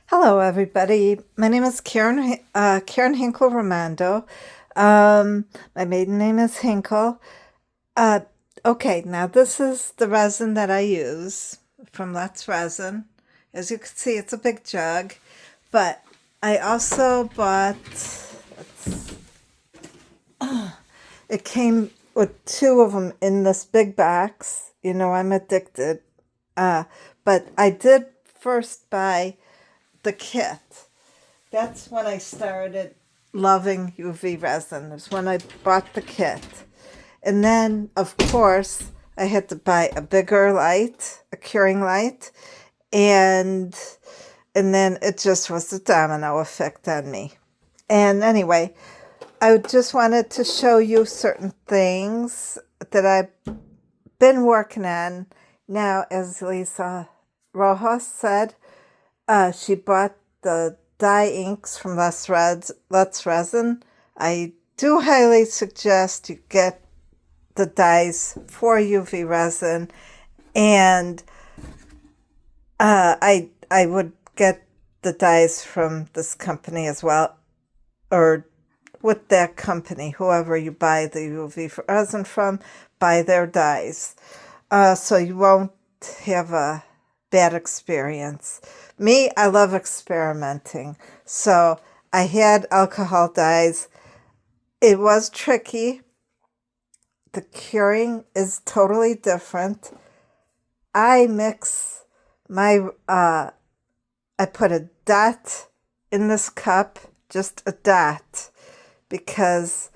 Hello, everybody. My name is Karen Hinkle Romando. My maiden name is Hinkle. Uh, okay, now this is the resin that I use from Let's Resin. As you can see, it's a big jug, but I also bought. It came with two of them in this big box. You know, I'm addicted. But I did first buy the kit. That's when I started loving UV resin. Is when I bought the kit. And then, of course, I had to buy a bigger light, a curing light, and then it just was a domino effect on me. And anyway, I just wanted to show you certain things that I've been working on. Now, as Lisa Rojas said, she bought the dye inks from Let's Resin. I do highly suggest you get the dyes for UV resin, and I would get the dyes from this company as well, or with that company, whoever you buy the UV resin from, buy their dyes, so you won't have a bad experience. Me, I love experimenting. So I had alcohol dyes. It was tricky. The curing is totally different. I mix my, I put a dot in this cup, just a dot, because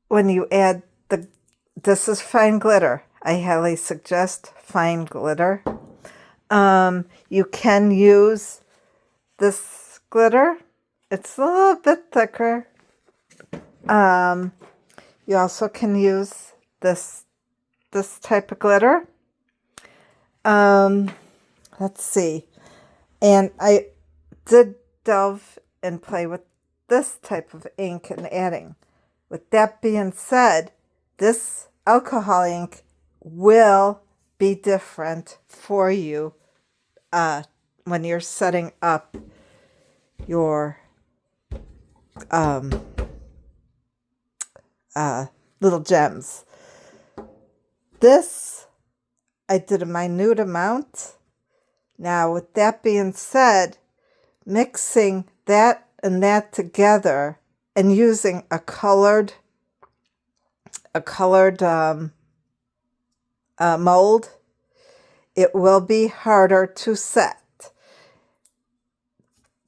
when you add this is fine glitter. I highly suggest fine glitter. You can use this glitter. It's a little bit thicker. You also can use this type of glitter. Let's see. And I did delve and play with this type of ink and adding. With that being said, this alcohol ink will be different for you when you're setting up your little gems. This, I did a minute amount. Now, with that being said, mixing that and that together and using a colored mold, it will be harder to set.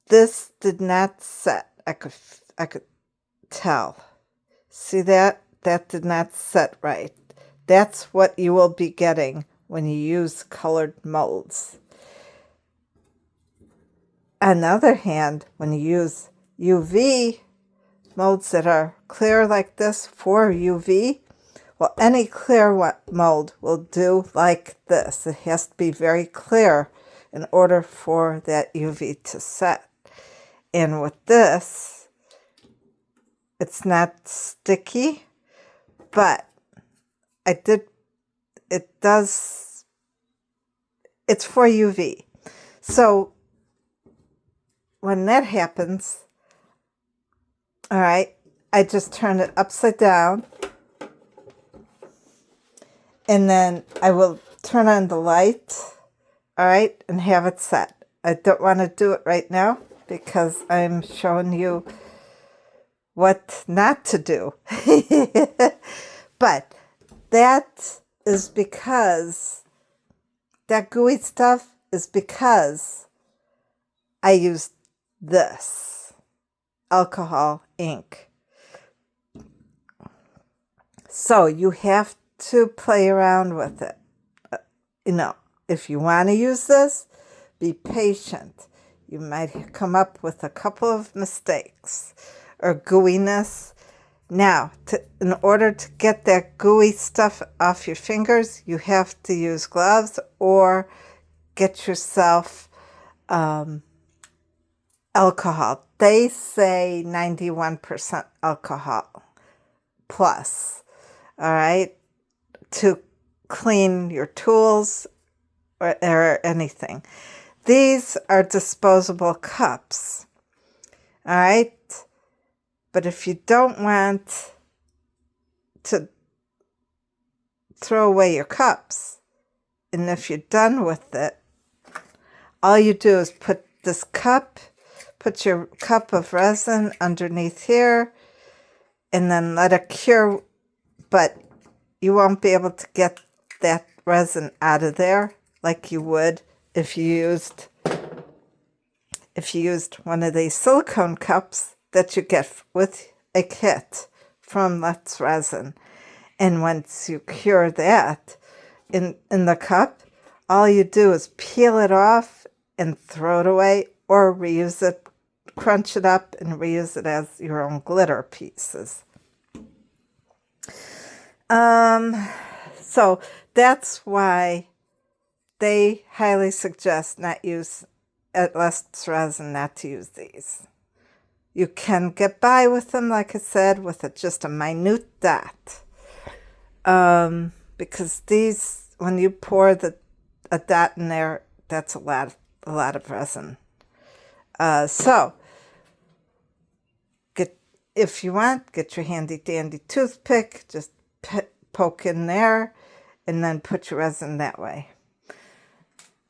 This did not set. I could tell. See that? That did not set right. That's what you will be getting when you use colored molds. On the other hand, when you use UV molds that are clear like this for UV, well, any clear mold will do like this. It has to be very clear in order for that UV to set. And with this, it's not sticky, but it's for UV. So when that happens, all right, I just turn it upside down, and then I will turn on the light, all right, and have it set. I don't want to do it right now because I'm showing you what not to do. But that is because that gooey stuff is because I used this alcohol ink. So you have to play around with it. If you want to use this, be patient. You might come up with a couple of mistakes or gooiness. Now, in order to get that gooey stuff off your fingers, you have to use gloves or get yourself alcohol. They say 91% alcohol plus, all right, to clean your tools or anything. These are disposable cups, all right? But if you don't want to throw away your cups, and if you're done with it, all you do is put your cup of resin underneath here, and then let it cure, but you won't be able to get that resin out of there like you would if you used one of these silicone cups that you get with a kit from sResin. And once you cure that in the cup, all you do is peel it off and throw it away, or reuse it, crunch it up and reuse it as your own glitter pieces. So that's why they highly suggest not use, at sResin, not to use these. You can get by with them, like I said, with just a minute dot. Because these, when you pour a dot in there, that's a lot of resin. So, if you want, get your handy dandy toothpick, just poke in there, and then put your resin that way.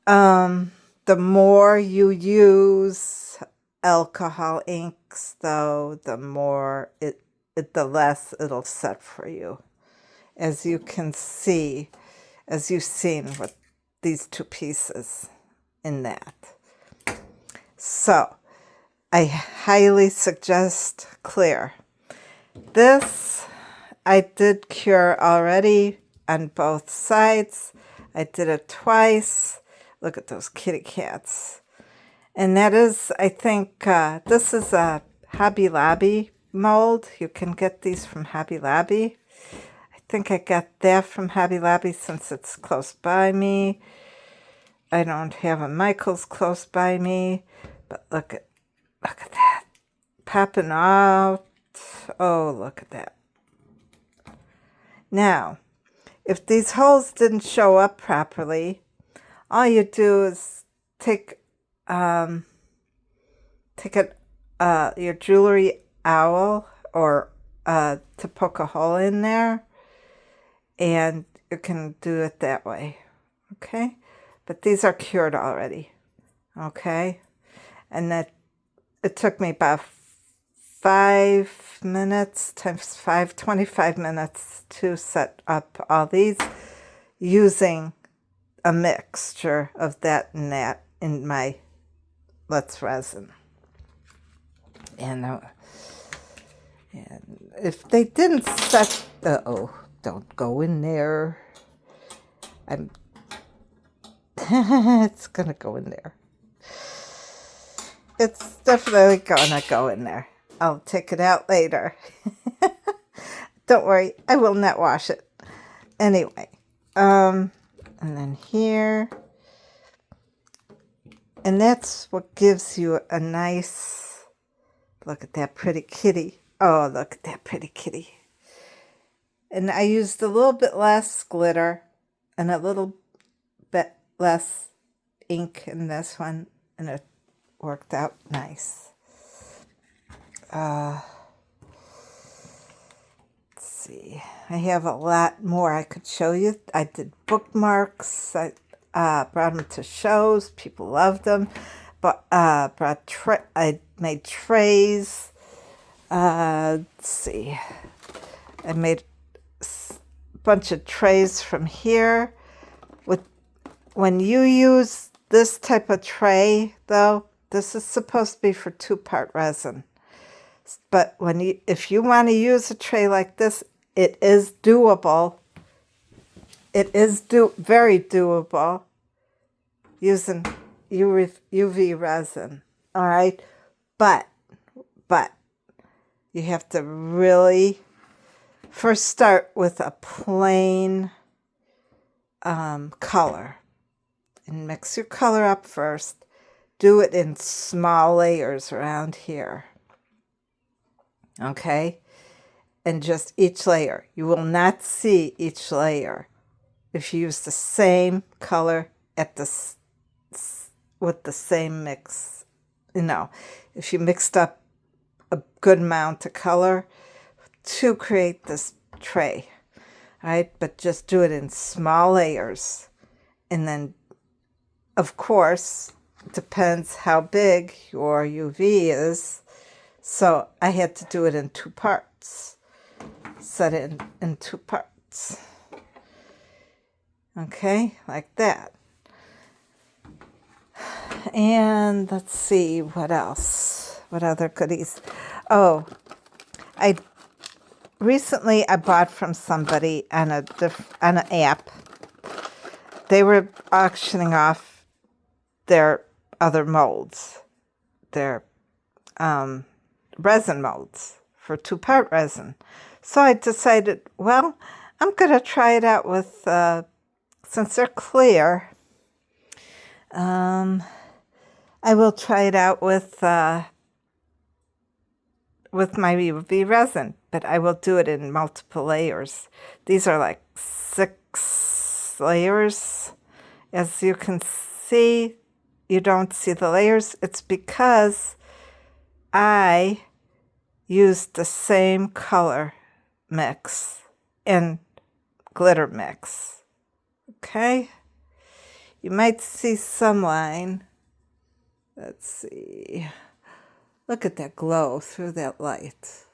The more you use alcohol inks, though, the more the less it'll set for you. As you can see, as you've seen with these two pieces in that. So, I highly suggest clear. This I did cure already on both sides. I did it twice. Look at those kitty cats. And that is, I think, this is a Hobby Lobby mold. You can get these from Hobby Lobby. I think I got that from Hobby Lobby since it's close by me. I don't have a Michael's close by me, but look at that. Popping out. Oh, look at that. Now, if these holes didn't show up properly, all you do is take your jewelry owl or to poke a hole in there, and you can do it that way, okay? But these are cured already, okay? And that it took me about 5 minutes times 5, 25 minutes to set up all these using a mixture of that and that in my sResin. And if they didn't set, don't go in there. It's gonna go in there. It's definitely gonna go in there. I'll take it out later. Don't worry, I will not wash it. Anyway, and then here. And that's what gives you a nice, look at that pretty kitty. Oh, look at that pretty kitty. And I used a little bit less glitter and a little bit less ink in this one, and it worked out nice. Let's see. I have a lot more I could show you. I did bookmarks. I brought them to shows. People loved them. But I made trays. Let's see. I made a bunch of trays from here. When you use this type of tray, though, this is supposed to be for 2-part resin. But if you want to use a tray like this, it is doable. It is very doable using UV resin. All right, but you have to really first start with a plain color and mix your color up first. Do it in small layers around here. Okay, and just each layer. You will not see each layer if you use the same color at with the same mix. You know, if you mixed up a good amount of color to create this tray, right? But just do it in small layers. And then, of course, depends how big your UV is. So I had to do it in 2 parts. Set it in 2 parts. Okay, like that. And let's see, what else? What other goodies? Oh, recently I bought from somebody on an app. They were auctioning off their other molds, their resin molds for 2-part resin. So I decided, well, I'm going to try it out with, since they're clear, I will try it out with my UV resin, but I will do it in multiple layers. These are like 6 layers. As you can see, you don't see the layers. It's because I used the same color mix and glitter mix. Okay? You might see some line. Let's see. Look at that glow through that light.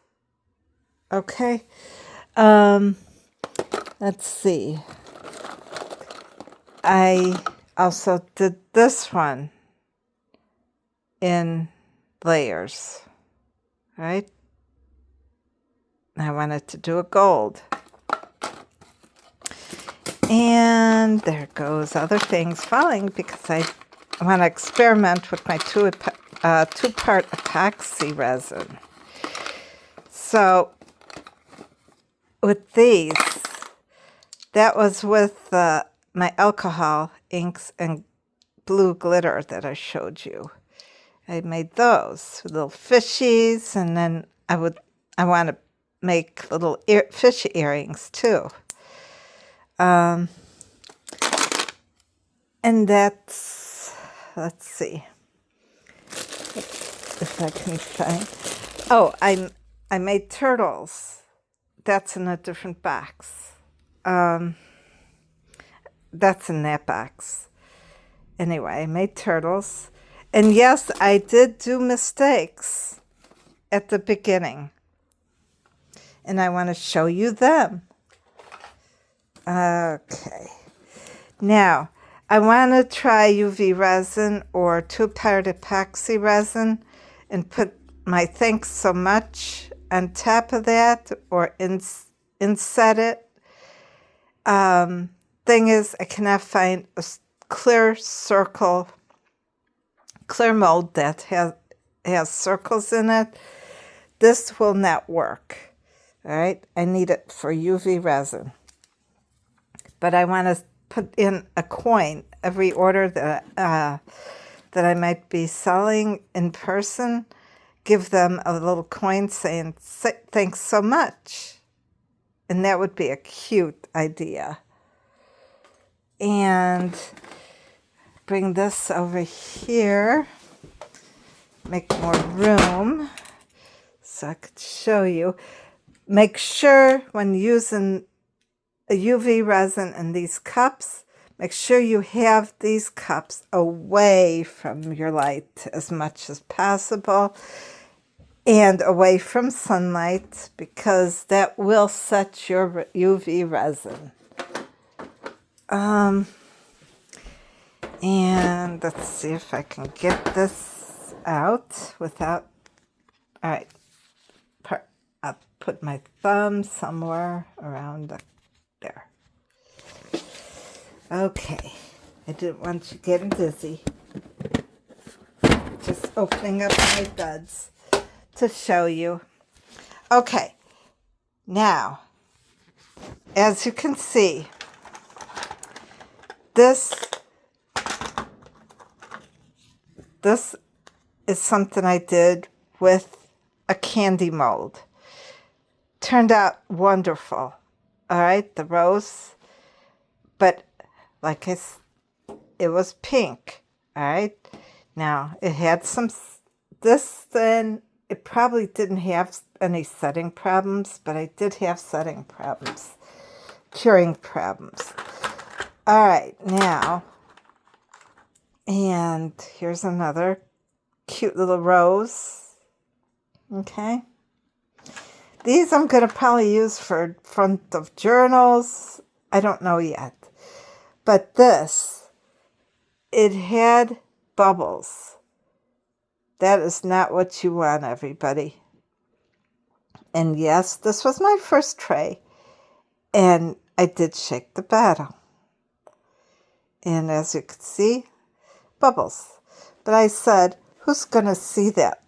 Okay? Let's see. I also did this one in layers, right? I wanted to do a gold. And there goes other things falling because I want to experiment with my 2-part epoxy resin. So with these, that was with my alcohol inks and blue glitter that I showed you. I made those with little fishies, and then I want to make little fish earrings too. And that's, let's see if I can find. Oh, I made turtles. That's in a different box. That's in that box. Anyway, I made turtles. And yes, I did do mistakes at the beginning. And I want to show you them. Okay. Now, I want to try UV resin or 2-part epoxy resin and put my thanks so much on top of that or inset it. Thing is, I cannot find a clear mold that has circles in it. This will not work. All right, I need it for UV resin. But I want to put in a coin every order that I might be selling in person. Give them a little coin saying, thanks so much. And that would be a cute idea. And bring this over here. Make more room so I could show you. Make sure when using a UV resin in these cups, make sure you have these cups away from your light as much as possible and away from sunlight, because that will set your UV resin. And let's see if I can get this out without, all right, I'll put my thumb somewhere around there. Okay, I didn't want you getting dizzy. Just opening up my buds to show you. Okay, now, as you can see, this is something I did with a candy mold. Turned out wonderful. All right, the rose, but like it was pink. All right, Now, it had this then, it probably didn't have any setting problems, but I did have setting problems, curing problems. All right, now, and here's another cute little rose. Okay. These I'm going to probably use for front of journals. I don't know yet. But this, it had bubbles. That is not what you want, everybody. And yes, this was my first tray. And I did shake the bottle. And as you can see, bubbles. But I said, who's going to see that?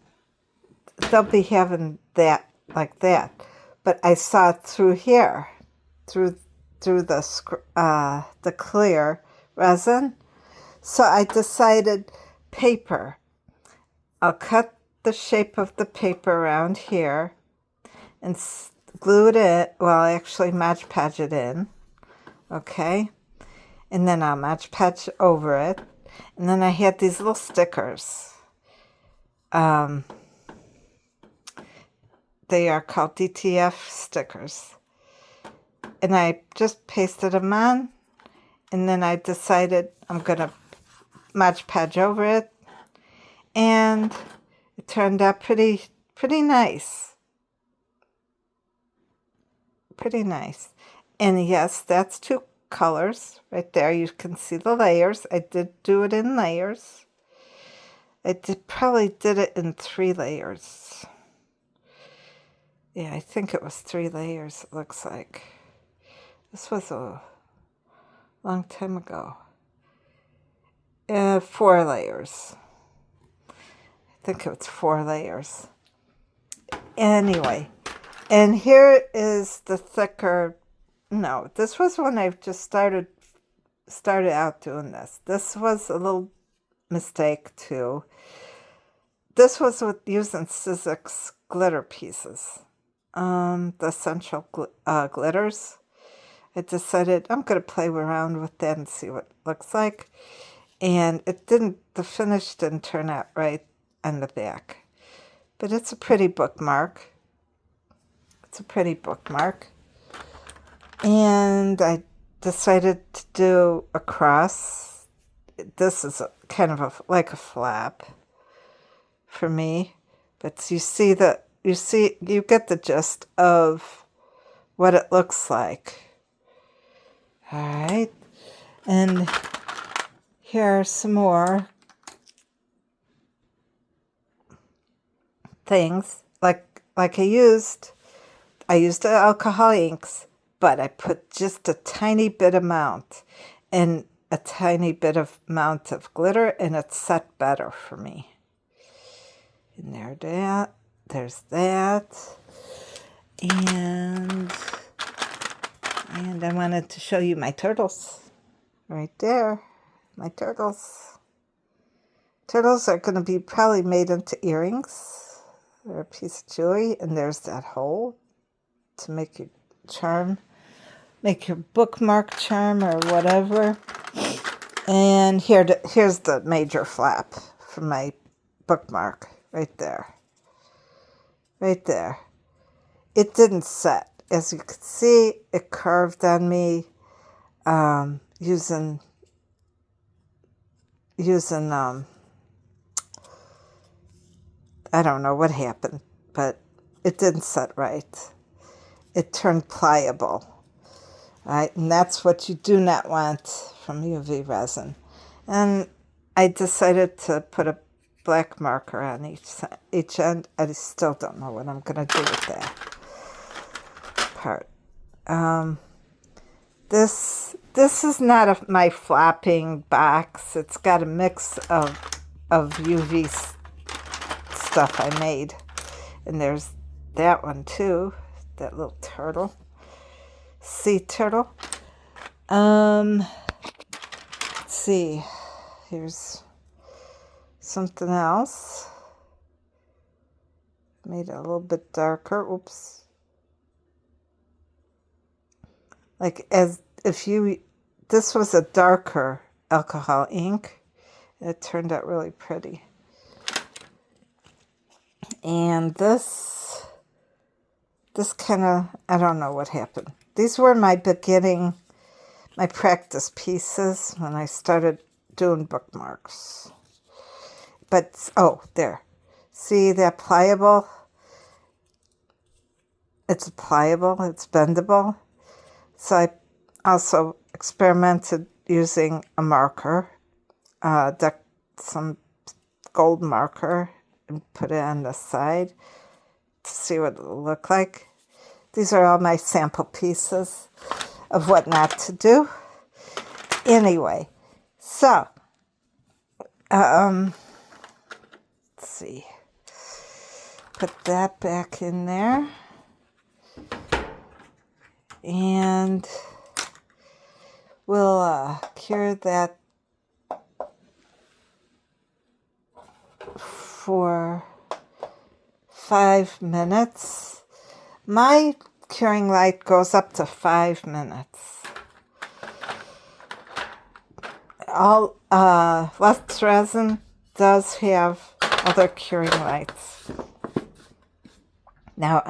They'll be having that like that. But I saw it through here, through the clear resin. So I decided paper. I'll cut the shape of the paper around here and glue it in. Well, actually Mod Podge it in. Okay. And then I'll Mod Podge over it. And then I had these little stickers. They are called DTF stickers. And I just pasted them on. And then I decided I'm going to Mod Podge over it. And it turned out pretty nice. Pretty nice. And yes, that's 2 colors right there. You can see the layers. I did do it in layers. I probably did it in 3 layers. Yeah, I think it was 3 layers, it looks like. This was a long time ago. 4 layers. I think it was 4 layers. Anyway, and here is the thicker. No, this was when I just started out doing this. This was a little mistake too. This was with using Sizzix glitter pieces. The essential glitters. I decided I'm going to play around with that and see what it looks like. And the finish didn't turn out right on the back. But it's a pretty bookmark. It's a pretty bookmark. And I decided to do a cross. This is kind of like a flap for me. But you get the gist of what it looks like. All right. And here are some more things. Like I used the alcohol inks, but I put just a tiny bit amount and a tiny bit of amount of glitter, and it set better for me. And there's that. And I wanted to show you my turtles. Right there. My turtles. Turtles are going to be probably made into earrings. They're a piece of jewelry. And there's that hole to make your charm. Make your bookmark charm or whatever. And here's the major flap for my bookmark. Right there. Right there. It didn't set. As you can see, it curved on me using I don't know what happened, but it didn't set right. It turned pliable. Right? And that's what you do not want from UV resin. And I decided to put a black marker on each end. I still don't know what I'm going to do with that part. This is not my flopping box. It's got a mix of UV stuff I made. And there's that one too. That little turtle. Sea turtle. Let's see. Here's something else. Made it a little bit darker. Oops. Like this was a darker alcohol ink. It turned out really pretty. And this kind of, I don't know what happened. These were my practice pieces when I started doing bookmarks. But, oh, there. See that pliable? It's pliable, it's bendable. So I also experimented using a marker, some gold marker, and put it on the side to see what it will look like. These are all my sample pieces of what not to do. Anyway, so, let's see. Put that back in there. And we'll cure that for 5 minutes. My curing light goes up to 5 minutes. sResin does have other curing lights. Now,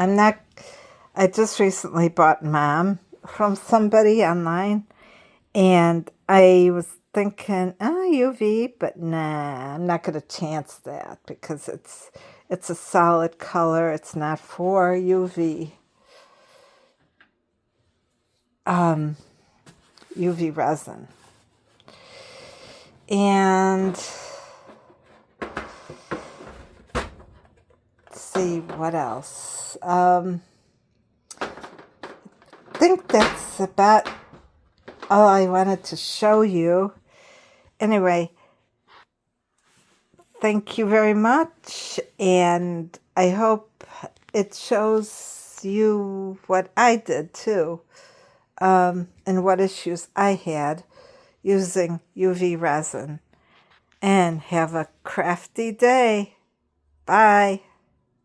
I just recently bought Mom from somebody online, and I was thinking, UV, but nah, I'm not going to chance that because it's a solid color. It's not for UV. UV resin. And let's see what else. I think that's about all I wanted to show you. Anyway, thank you very much, and I hope it shows you what I did too, and what issues I had using UV resin. And have a crafty day. Bye.